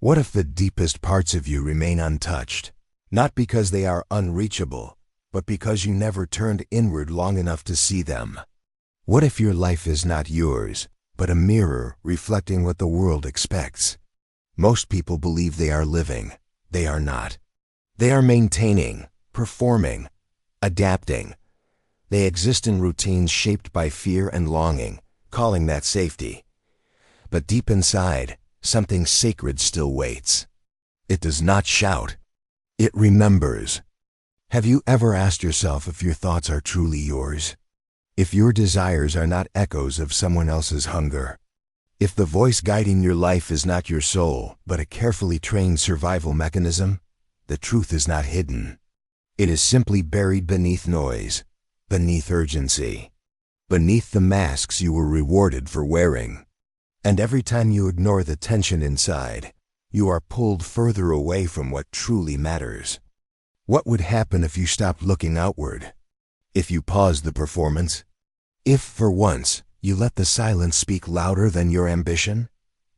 What if the deepest parts of you remain untouched? Not because they are unreachable, but because you never turned inward long enough to see them. What if your life is not yours, but a mirror reflecting what the world expects? Most people believe they are living. They are not. They are maintaining, performing, adapting. They exist in routines shaped by fear and longing, calling that safety. But deep inside, something sacred still waits. It does not shout. It remembers. Have you ever asked yourself if your thoughts are truly yours? If your desires are not echoes of someone else's hunger? If the voice guiding your life is not your soul, but a carefully trained survival mechanism, the truth is not hidden. It is simply buried beneath noise, beneath urgency, beneath the masks you were rewarded for wearing. And every time you ignore the tension inside, you are pulled further away from what truly matters. What would happen if you stopped looking outward? If you paused the performance? If, for once, you let the silence speak louder than your ambition?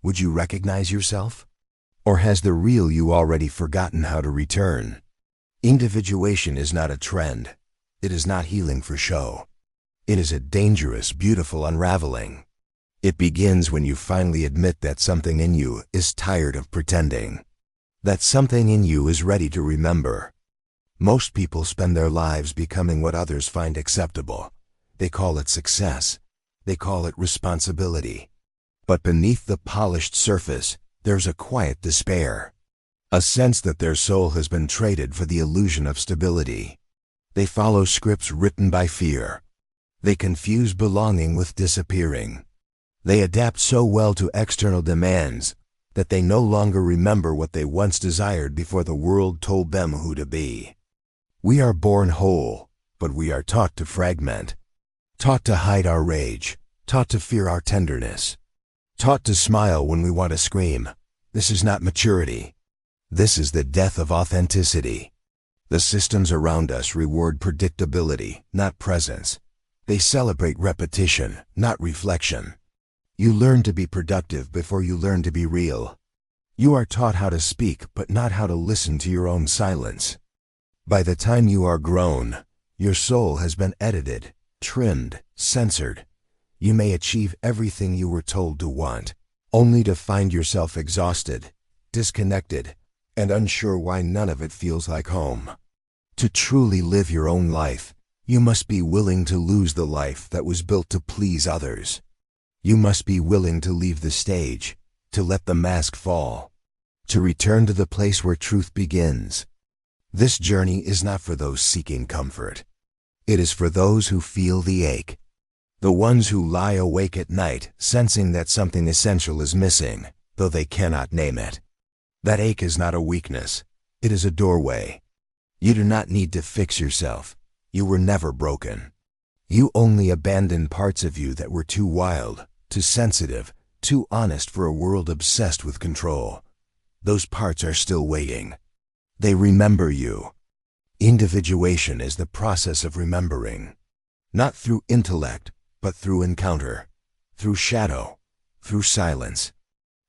Would you recognize yourself? Or has the real you already forgotten how to return? Individuation is not a trend. It is not healing for show. It is a dangerous, beautiful unraveling. It begins when you finally admit that something in you is tired of pretending. That something in you is ready to remember. Most people spend their lives becoming what others find acceptable. They call it success. They call it responsibility. But beneath the polished surface, there's a quiet despair. A sense that their soul has been traded for the illusion of stability. They follow scripts written by fear. They confuse belonging with disappearing. They adapt so well to external demands that they no longer remember what they once desired before the world told them who to be. We are born whole, but we are taught to fragment. Taught to hide our rage, taught to fear our tenderness, taught to smile when we want to scream. This is not maturity. This is the death of authenticity. The systems around us reward predictability, not presence. They celebrate repetition, not reflection. You learn to be productive before you learn to be real. You are taught how to speak, but not how to listen to your own silence. By the time you are grown, your soul has been edited, trimmed, censored. You may achieve everything you were told to want, only to find yourself exhausted, disconnected, and unsure why none of it feels like home. To truly live your own life, you must be willing to lose the life that was built to please others. You must be willing to leave the stage, to let the mask fall, to return to the place where truth begins. This journey is not for those seeking comfort. It is for those who feel the ache. The ones who lie awake at night, sensing that something essential is missing, though they cannot name it. That ache is not a weakness. It is a doorway. You do not need to fix yourself. You were never broken. You only abandoned parts of you that were too wild, too sensitive, too honest for a world obsessed with control. Those parts are still waiting. They remember you. Individuation is the process of remembering. Not through intellect, but through encounter, through shadow, through silence,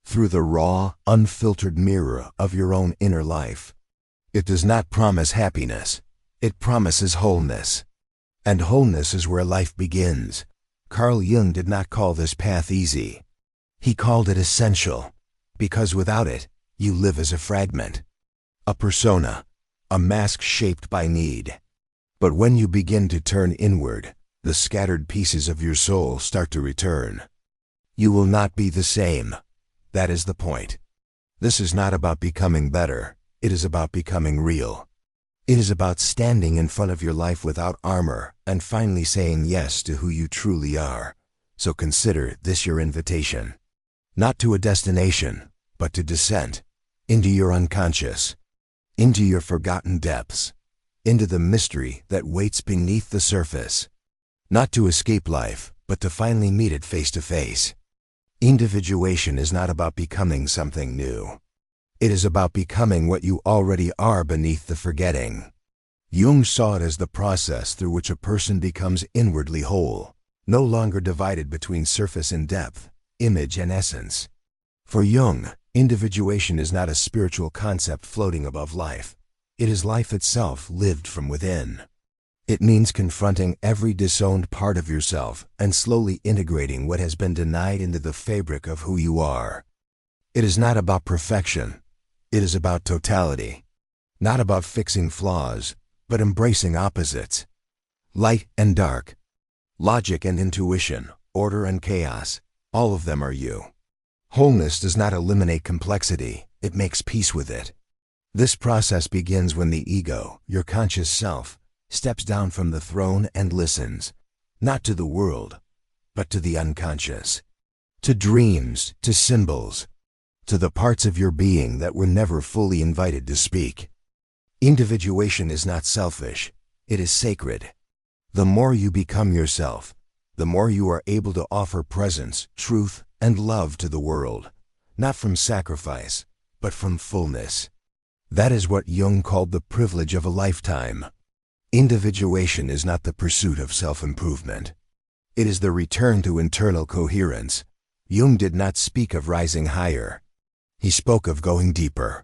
through the raw, unfiltered mirror of your own inner life. It does not promise happiness. It promises wholeness. And wholeness is where life begins. Carl Jung did not call this path easy. He called it essential, because without it, you live as a fragment, a persona, a mask shaped by need. But when you begin to turn inward, the scattered pieces of your soul start to return. You will not be the same. That is the point. This is not about becoming better. It is about becoming real. It is about standing in front of your life without armor and finally saying yes to who you truly are. So consider this your invitation. Not to a destination, but to descent into your unconscious, into your forgotten depths, into the mystery that waits beneath the surface. Not to escape life, but to finally meet it face to face. Individuation is not about becoming something new. It is about becoming what you already are beneath the forgetting. Jung saw it as the process through which a person becomes inwardly whole, no longer divided between surface and depth, image and essence. For Jung, Individuation is not a spiritual concept floating above life. It is life itself lived from within. It means confronting every disowned part of yourself and slowly integrating what has been denied into the fabric of who you are. It is not about perfection. It is about totality. Not about fixing flaws, but embracing opposites. Light and dark. Logic and intuition, order and chaos, all of them are you. Wholeness does not eliminate complexity, it makes peace with it. This process begins when the ego, your conscious self, steps down from the throne and listens, not to the world, but to the unconscious. To dreams, to symbols, to the parts of your being that were never fully invited to speak. Individuation is not selfish, it is sacred. The more you become yourself, the more you are able to offer presence, truth, and love to the world, not from sacrifice, but from fullness. That is what Jung called the privilege of a lifetime. Individuation is not the pursuit of self-improvement. It is the return to internal coherence. Jung did not speak of rising higher. He spoke of going deeper,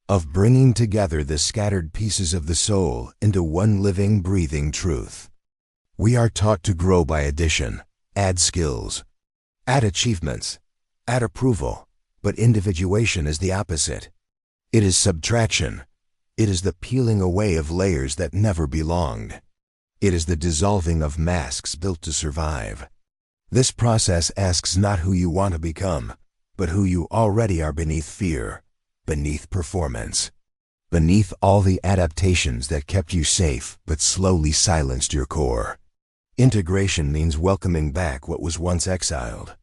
of bringing together the scattered pieces of the soul into one living, breathing truth. We are taught to grow by addition, add skills, add achievements, add approval, but individuation is the opposite. It is subtraction. It is the peeling away of layers that never belonged. It is the dissolving of masks built to survive. This process asks not who you want to become, but who you already are beneath fear, beneath performance, beneath all the adaptations that kept you safe but slowly silenced your core. Integration means welcoming back what was once exiled.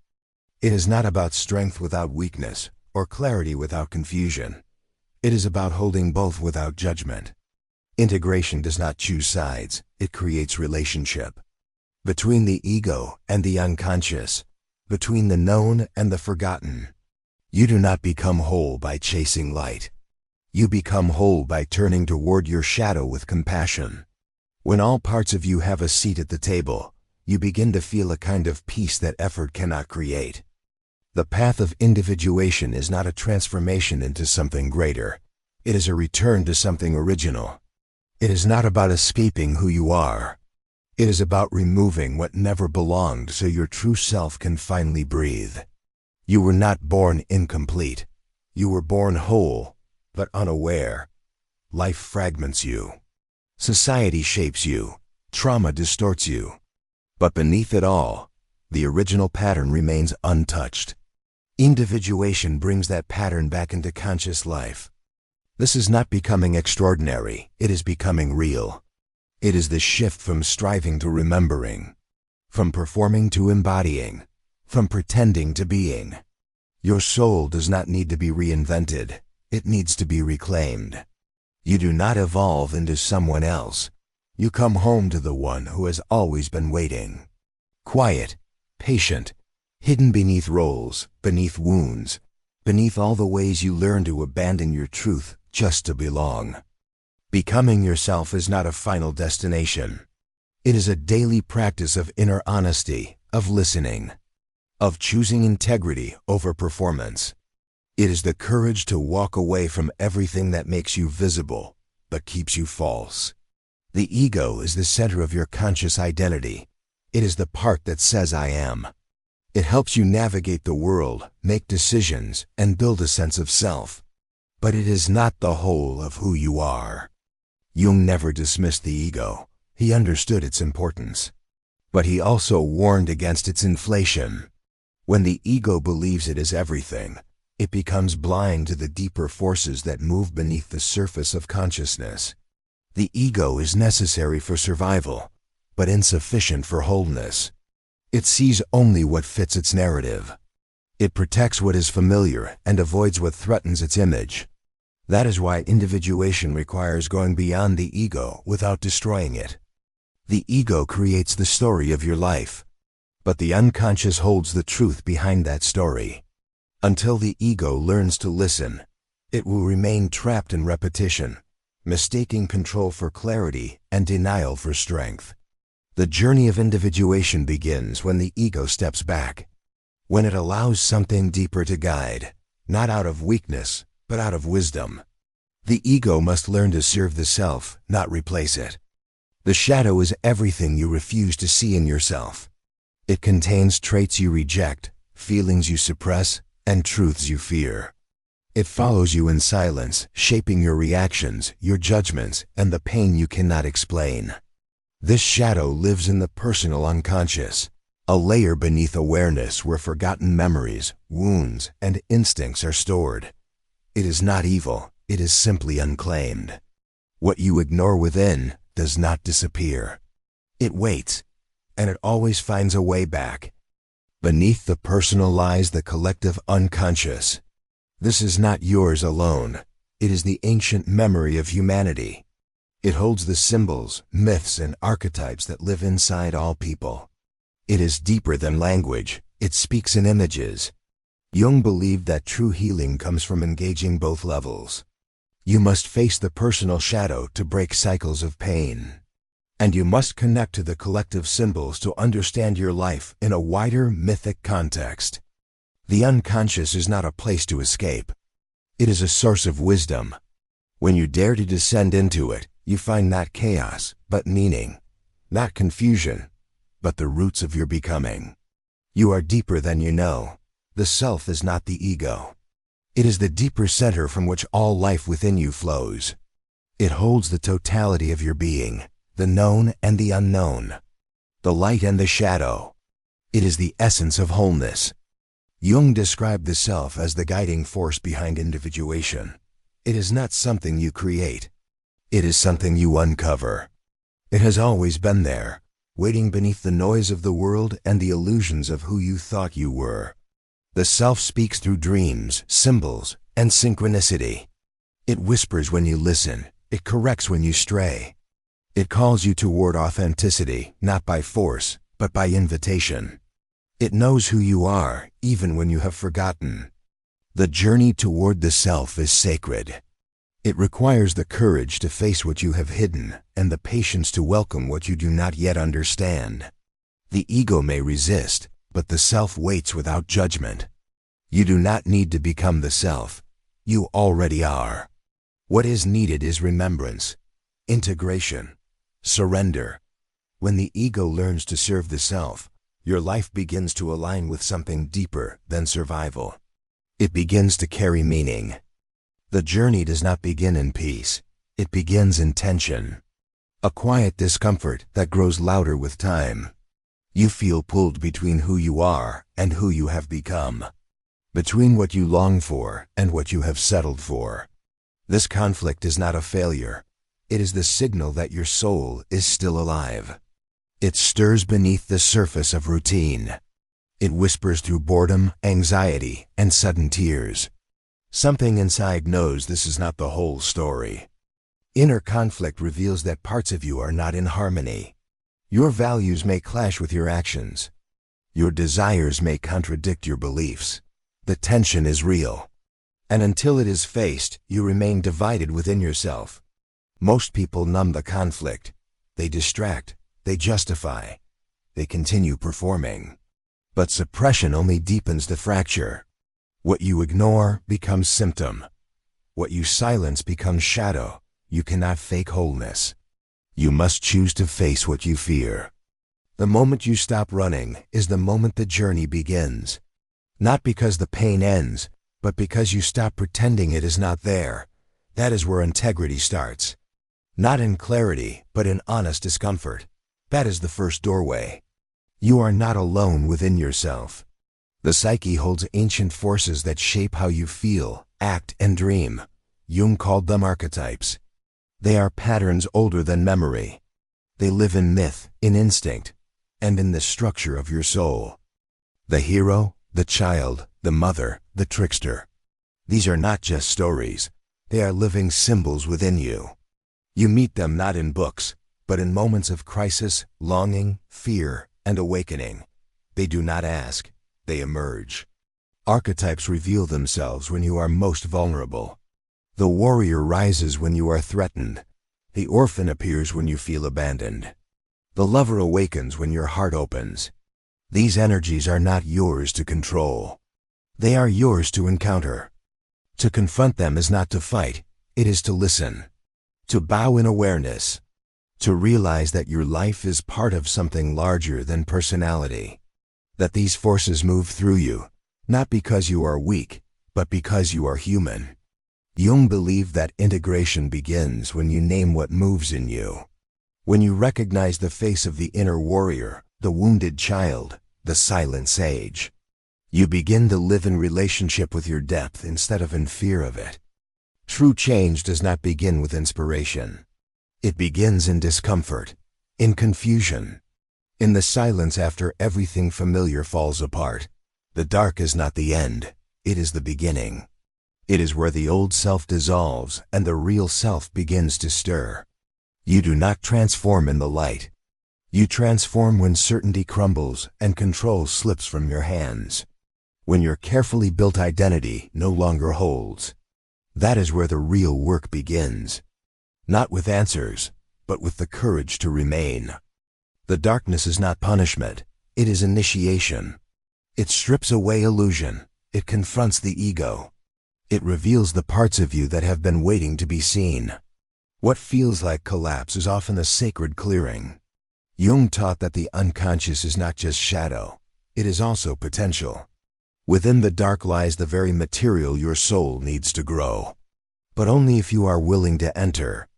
It is not about strength without weakness or clarity without confusion. It is about holding both without judgment. Integration does not choose sides, it creates relationship. Between the ego and the unconscious, between the known and the forgotten. You do not become whole by chasing light. You become whole by turning toward your shadow with compassion. When all parts of you have a seat at the table, you begin to feel a kind of peace that effort cannot create. The path of individuation is not a transformation into something greater. It is a return to something original. It is not about escaping who you are. It is about removing what never belonged so your true self can finally breathe. You were not born incomplete. You were born whole, but unaware. Life fragments you. Society shapes you. Trauma distorts you. But beneath it all, the original pattern remains untouched. Individuation brings that pattern back into conscious life. This is not becoming extraordinary, it is becoming real. It is the shift from striving to remembering, from performing to embodying, from pretending to being. Your soul does not need to be reinvented, it needs to be reclaimed. You do not evolve into someone else. You come home to the one who has always been waiting. Quiet, patient, hidden beneath roles, beneath wounds, beneath all the ways you learn to abandon your truth just to belong. Becoming yourself is not a final destination. It is a daily practice of inner honesty, of listening, of choosing integrity over performance. It is the courage to walk away from everything that makes you visible, but keeps you false. The ego is the center of your conscious identity. It is the part that says I am. It helps you navigate the world, make decisions, and build a sense of self. But it is not the whole of who you are. Jung never dismissed the ego. He understood its importance. But he also warned against its inflation. When the ego believes it is everything, it becomes blind to the deeper forces that move beneath the surface of consciousness. The ego is necessary for survival, but insufficient for wholeness. It sees only what fits its narrative. It protects what is familiar and avoids what threatens its image. That is why individuation requires going beyond the ego without destroying it. The ego creates the story of your life, but the unconscious holds the truth behind that story. Until the ego learns to listen, it will remain trapped in repetition, mistaking control for clarity and denial for strength. The journey of individuation begins when the ego steps back, when it allows something deeper to guide, not out of weakness, but out of wisdom. The ego must learn to serve the self, not replace it. The shadow is everything you refuse to see in yourself. It contains traits you reject, feelings you suppress, and truths you fear. It follows you in silence, shaping your reactions, your judgments, and the pain you cannot explain. This shadow lives in the personal unconscious, a layer beneath awareness where forgotten memories, wounds, and instincts are stored. It is not evil, it is simply unclaimed. What you ignore within does not disappear. It waits, and it always finds a way back. Beneath the personal lies the collective unconscious. This is not yours alone. It is the ancient memory of humanity. It holds the symbols, myths, and archetypes that live inside all people. It is deeper than language. It speaks in images. Jung believed that true healing comes from engaging both levels. You must face the personal shadow to break cycles of pain. And you must connect to the collective symbols to understand your life in a wider mythic context. The unconscious is not a place to escape. It is a source of wisdom. When you dare to descend into it, you find not chaos, but meaning. Not confusion, but the roots of your becoming. You are deeper than you know. The self is not the ego. It is the deeper center from which all life within you flows. It holds the totality of your being, the known and the unknown, the light and the shadow. It is the essence of wholeness. Jung described the self as the guiding force behind individuation. It is not something you create. It is something you uncover. It has always been there, waiting beneath the noise of the world and the illusions of who you thought you were. The self speaks through dreams, symbols, and synchronicity. It whispers when you listen. It corrects when you stray. It calls you toward authenticity, not by force, but by invitation. It knows who you are, even when you have forgotten. The journey toward the self is sacred. It requires the courage to face what you have hidden and the patience to welcome what you do not yet understand. The ego may resist, but the self waits without judgment. You do not need to become the self. You already are. What is needed is remembrance, integration, surrender. When the ego learns to serve the self, your life begins to align with something deeper than survival. It begins to carry meaning. The journey does not begin in peace. It begins in tension. A quiet discomfort that grows louder with time. You feel pulled between who you are and who you have become. Between what you long for and what you have settled for. This conflict is not a failure. It is the signal that your soul is still alive. It stirs beneath the surface of routine. It whispers through boredom, anxiety, and sudden tears. Something inside knows this is not the whole story. Inner conflict reveals that parts of you are not in harmony. Your values may clash with your actions. Your desires may contradict your beliefs. The tension is real. And until it is faced, you remain divided within yourself. Most people numb the conflict. They distract. They justify. They continue performing. But suppression only deepens the fracture. What you ignore becomes symptom. What you silence becomes shadow. You cannot fake wholeness. You must choose to face what you fear. The moment you stop running is the moment the journey begins. Not because the pain ends, but because you stop pretending it is not there. That is where integrity starts. Not in clarity, but in honest discomfort. That is the first doorway. You are not alone within yourself. The psyche holds ancient forces that shape how you feel, act, and dream. Jung called them archetypes. They are patterns older than memory. They live in myth, in instinct, and in the structure of your soul. The hero, the child, the mother, the trickster. These are not just stories. They are living symbols within you. You meet them not in books, but in moments of crisis, longing, fear, and awakening. They do not ask. They emerge. Archetypes reveal themselves when you are most vulnerable. The warrior rises when you are threatened. The orphan appears when you feel abandoned. The lover awakens when your heart opens. These energies are not yours to control. They are yours to encounter. To confront them is not to fight, it is to listen. To bow in awareness. To realize that your life is part of something larger than personality. That these forces move through you, not because you are weak, but because you are human. Jung believed that integration begins when you name what moves in you. When you recognize the face of the inner warrior, the wounded child, the silent sage. You begin to live in relationship with your depth instead of in fear of it. True change does not begin with inspiration. It begins in discomfort, in confusion, in the silence after everything familiar falls apart. The dark is not the end, it is the beginning. It is where the old self dissolves and the real self begins to stir. You do not transform in the light. You transform when certainty crumbles and control slips from your hands. When your carefully built identity no longer holds. That is where the real work begins. Not with answers, but with the courage to remain. The darkness is not punishment, it is initiation. It strips away illusion, it confronts the ego. It reveals the parts of you that have been waiting to be seen. What feels like collapse is often a sacred clearing. Jung taught that the unconscious is not just shadow, it is also potential. Within the dark lies the very material your soul needs to grow. But only if you are willing to enter.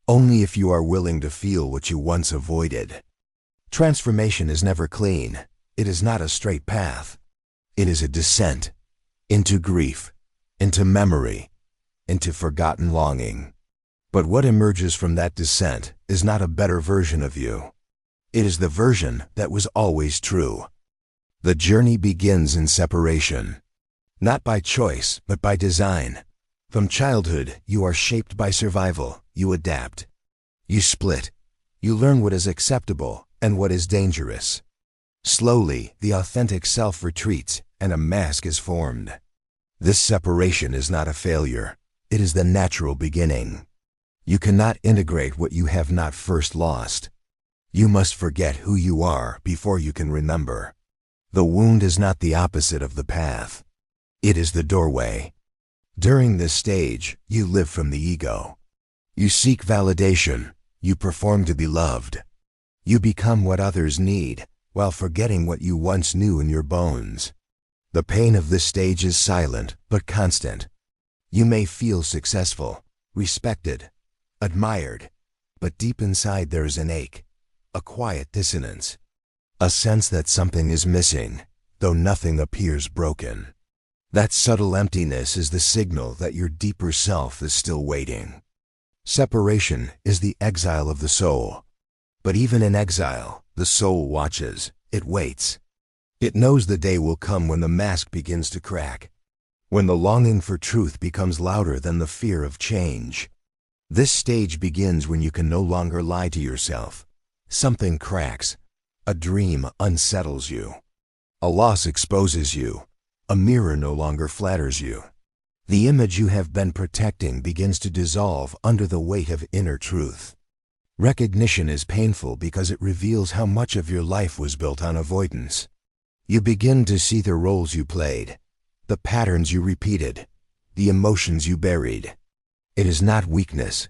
Only if you are willing to feel what you once avoided. Transformation is never clean. It is not a straight path. It is a descent into grief, into memory, into forgotten longing. But what emerges from that descent is not a better version of you. It is the version that was always true. The journey begins in separation. Not by choice, but by design. From childhood, you are shaped by survival. You adapt. You split. You learn what is acceptable and what is dangerous. Slowly, the authentic self retreats and a mask is formed. This separation is not a failure. It is the natural beginning. You cannot integrate what you have not first lost. You must forget who you are before you can remember. The wound is not the opposite of the path. It is the doorway. During this stage, you live from the ego. You seek validation. You perform to be loved. You become what others need, while forgetting what you once knew in your bones. The pain of this stage is silent, but constant. You may feel successful, respected, admired, but deep inside there is an ache, a quiet dissonance, a sense that something is missing, though nothing appears broken. That subtle emptiness is the signal that your deeper self is still waiting. Separation is the exile of the soul. But even in exile, the soul watches, it waits. It knows the day will come when the mask begins to crack, when the longing for truth becomes louder than the fear of change. This stage begins when you can no longer lie to yourself. Something cracks. A dream unsettles you. A loss exposes you. A mirror no longer flatters you. The image you have been protecting begins to dissolve under the weight of inner truth. Recognition is painful because it reveals how much of your life was built on avoidance. You begin to see the roles you played, the patterns you repeated, the emotions you buried. It is not weakness.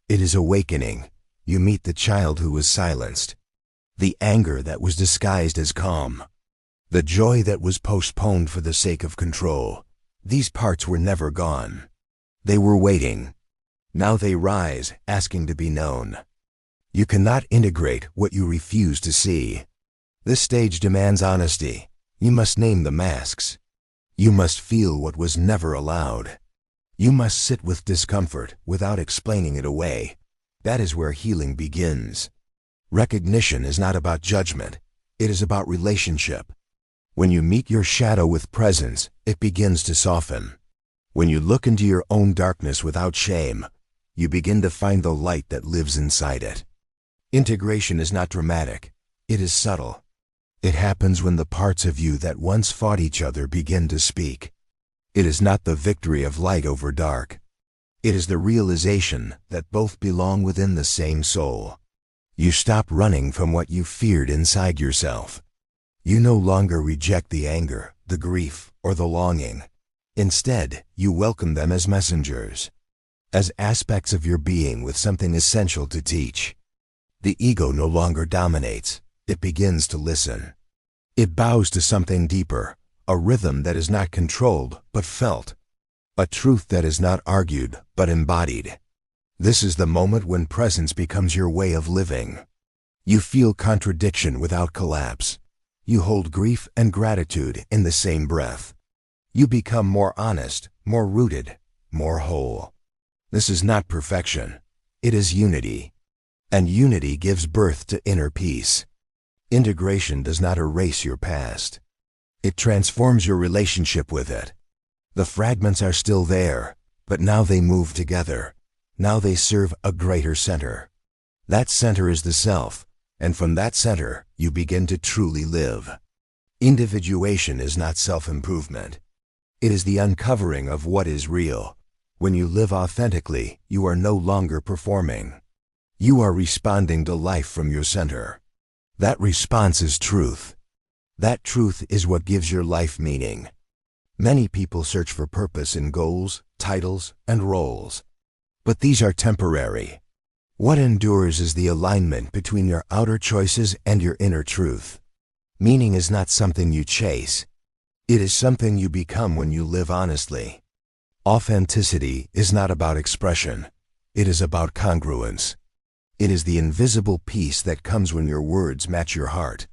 It is awakening. You meet the child who was silenced, the anger that was disguised as calm, the joy that was postponed for the sake of control. These parts were never gone. They were waiting. Now they rise, asking to be known. You cannot integrate what you refuse to see. This stage demands honesty. You must name the masks. You must feel what was never allowed. You must sit with discomfort without explaining it away. That is where healing begins. Recognition is not about judgment. It is about relationship. When you meet your shadow with presence, it begins to soften. When you look into your own darkness without shame, you begin to find the light that lives inside it. Integration is not dramatic. It is subtle. It happens when the parts of you that once fought each other begin to speak. It is not the victory of light over dark. It is the realization that both belong within the same soul. You stop running from what you feared inside yourself. You no longer reject the anger, the grief, or the longing. Instead, you welcome them as messengers, as aspects of your being with something essential to teach. The ego no longer dominates, it begins to listen. It bows to something deeper, a rhythm that is not controlled but felt, a truth that is not argued but embodied. This is the moment when presence becomes your way of living. You feel contradiction without collapse. You hold grief and gratitude in the same breath. You become more honest, more rooted, more whole. This is not perfection. It is unity. And unity gives birth to inner peace. Integration does not erase your past. It transforms your relationship with it. The fragments are still there, but now they move together. Now they serve a greater center. That center is the self, and from that center, you begin to truly live. Individuation is not self-improvement. It is the uncovering of what is real. When you live authentically, you are no longer performing. You are responding to life from your center. That response is truth. That truth is what gives your life meaning. Many people search for purpose in goals, titles, and roles. But these are temporary. What endures is the alignment between your outer choices and your inner truth. Meaning is not something you chase. It is something you become when you live honestly. Authenticity is not about expression. It is about congruence. It is the invisible peace that comes when your words match your heart,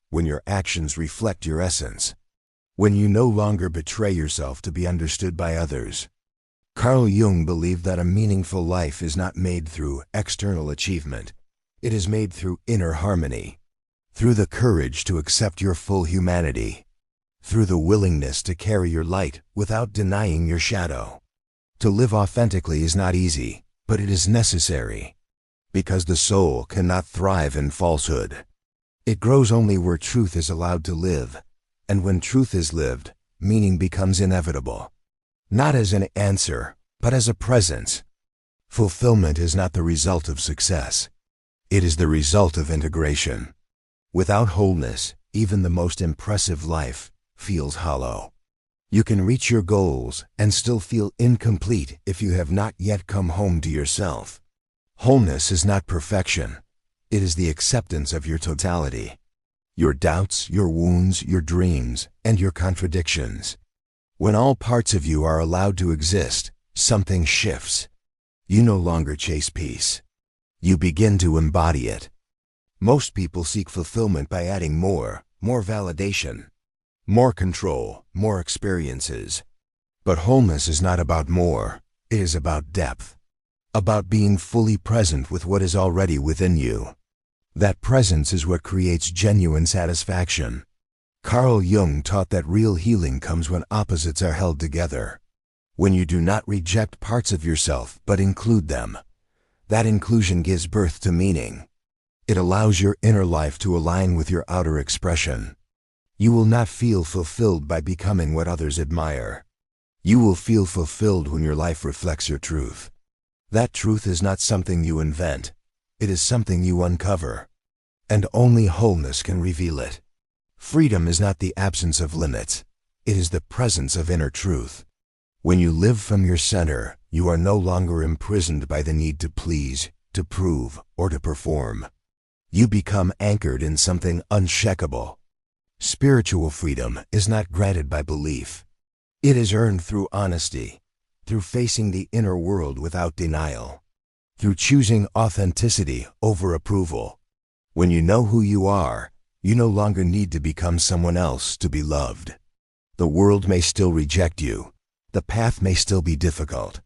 when your actions reflect your essence, when you no longer betray yourself to be understood by others. Carl Jung believed that a meaningful life is not made through external achievement. It is made through inner harmony, through the courage to accept your full humanity, through the willingness to carry your light without denying your shadow. To live authentically is not easy, but it is necessary, because the soul cannot thrive in falsehood. It grows only where truth is allowed to live, and when truth is lived, meaning becomes inevitable. Not as an answer, but as a presence. Fulfillment is not the result of success. It is the result of integration. Without wholeness, even the most impressive life feels hollow. You can reach your goals and still feel incomplete if you have not yet come home to yourself. Wholeness is not perfection. It is the acceptance of your totality. Your doubts, your wounds, your dreams, and your contradictions. When all parts of you are allowed to exist, something shifts. You no longer chase peace. You begin to embody it. Most people seek fulfillment by adding more validation, more control, more experiences. But wholeness is not about more. It is about depth. About being fully present with what is already within you. That presence is what creates genuine satisfaction. Carl Jung taught that real healing comes when opposites are held together. When you do not reject parts of yourself but include them. That inclusion gives birth to meaning. It allows your inner life to align with your outer expression. You will not feel fulfilled by becoming what others admire. You will feel fulfilled when your life reflects your truth. That truth is not something you invent. It is something you uncover. And only wholeness can reveal it. Freedom is not the absence of limits. It is the presence of inner truth. When you live from your center, you are no longer imprisoned by the need to please, to prove, or to perform. You become anchored in something unshakable. Spiritual freedom is not granted by belief. It is earned through honesty, through facing the inner world without denial, through choosing authenticity over approval. When you know who you are, you no longer need to become someone else to be loved. The world may still reject you. The path may still be difficult.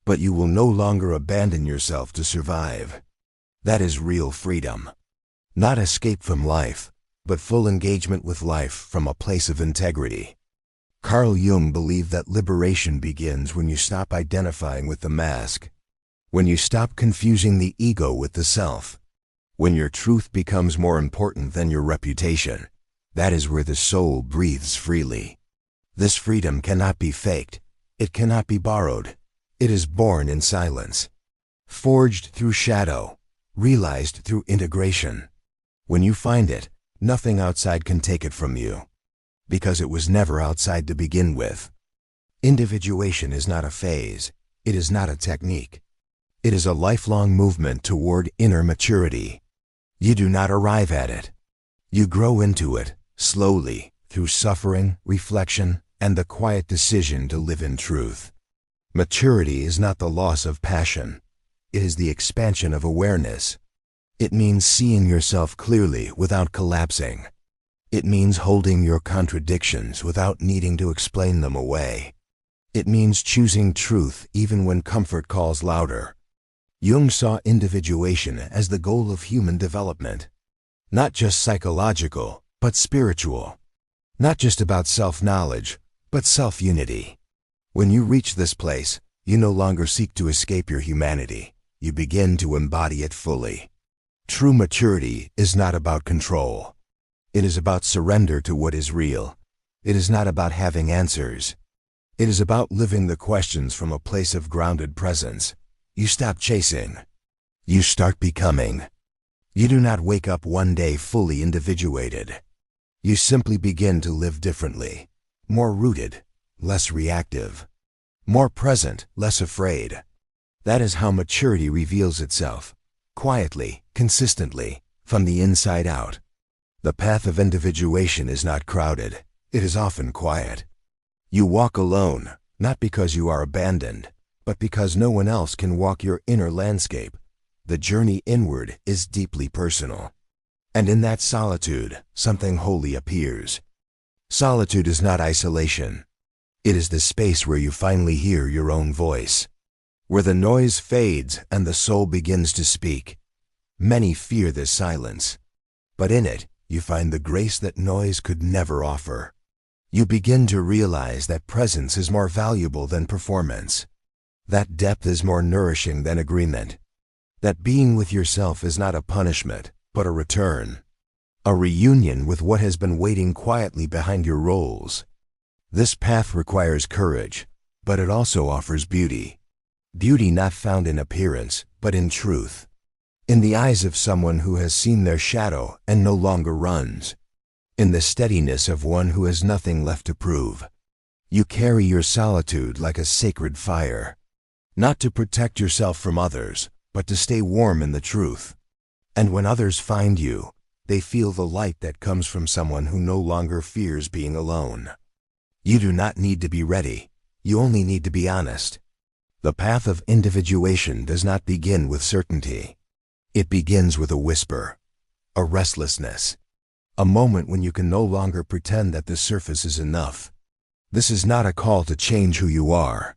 But you will no longer abandon yourself to survive. That is real freedom. Not escape from life, but full engagement with life from a place of integrity. Carl Jung believed that liberation begins when you stop identifying with the mask, when you stop confusing the ego with the self. When your truth becomes more important than your reputation, that is where the soul breathes freely. This freedom cannot be faked. It cannot be borrowed. It is born in silence, forged through shadow, realized through integration. When you find it, nothing outside can take it from you, because it was never outside to begin with. Individuation is not a phase. It is not a technique. It is a lifelong movement toward inner maturity. You do not arrive at it. You grow into it, slowly, through suffering, reflection, and the quiet decision to live in truth. Maturity is not the loss of passion. It is the expansion of awareness. It means seeing yourself clearly without collapsing. It means holding your contradictions without needing to explain them away. It means choosing truth even when comfort calls louder. Jung saw individuation as the goal of human development. Not just psychological, but spiritual. Not just about self-knowledge, but self-unity. When you reach this place, you no longer seek to escape your humanity. You begin to embody it fully. True maturity is not about control. It is about surrender to what is real. It is not about having answers. It is about living the questions from a place of grounded presence. You stop chasing. You start becoming. You do not wake up one day fully individuated. You simply begin to live differently, more rooted, less reactive, more present, less afraid. That is how maturity reveals itself, quietly, consistently, from the inside out. The path of individuation is not crowded. It is often quiet. You walk alone, not because you are abandoned, but because no one else can walk your inner landscape. The journey inward is deeply personal. And in that solitude, something holy appears. Solitude is not isolation. It is the space where you finally hear your own voice, where the noise fades and the soul begins to speak. Many fear this silence, but in it, you find the grace that noise could never offer. You begin to realize that presence is more valuable than performance. That depth is more nourishing than agreement. That being with yourself is not a punishment, but a return. A reunion with what has been waiting quietly behind your roles. This path requires courage, but it also offers beauty. Beauty not found in appearance, but in truth. In the eyes of someone who has seen their shadow and no longer runs. In the steadiness of one who has nothing left to prove. You carry your solitude like a sacred fire. Not to protect yourself from others, but to stay warm in the truth. And when others find you, they feel the light that comes from someone who no longer fears being alone. You do not need to be ready. You only need to be honest. The path of individuation does not begin with certainty. It begins with a whisper, a restlessness, a moment when you can no longer pretend that the surface is enough. This is not a call to change who you are.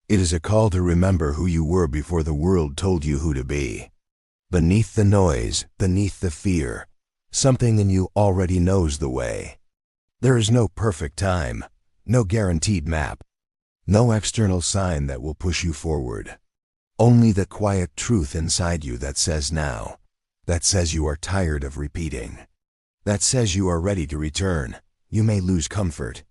It is a call to remember who you were before the world told you who to be. Beneath the noise, beneath the fear, something in you already knows the way. There is no perfect time, no guaranteed map, no external sign that will push you forward. Only the quiet truth inside you that says now, that says you are tired of repeating, that says you are ready to return. You may lose comfort.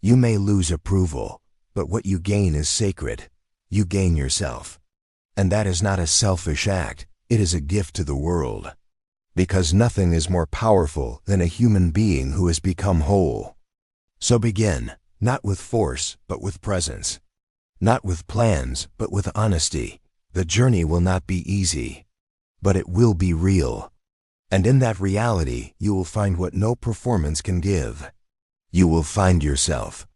You may lose approval. But what you gain is sacred. You gain yourself. And that is not a selfish act. It is a gift to the world. Because nothing is more powerful than a human being who has become whole. So begin, not with force, but with presence. Not with plans, but with honesty. The journey will not be easy, but it will be real. And in that reality, you will find what no performance can give. You will find yourself.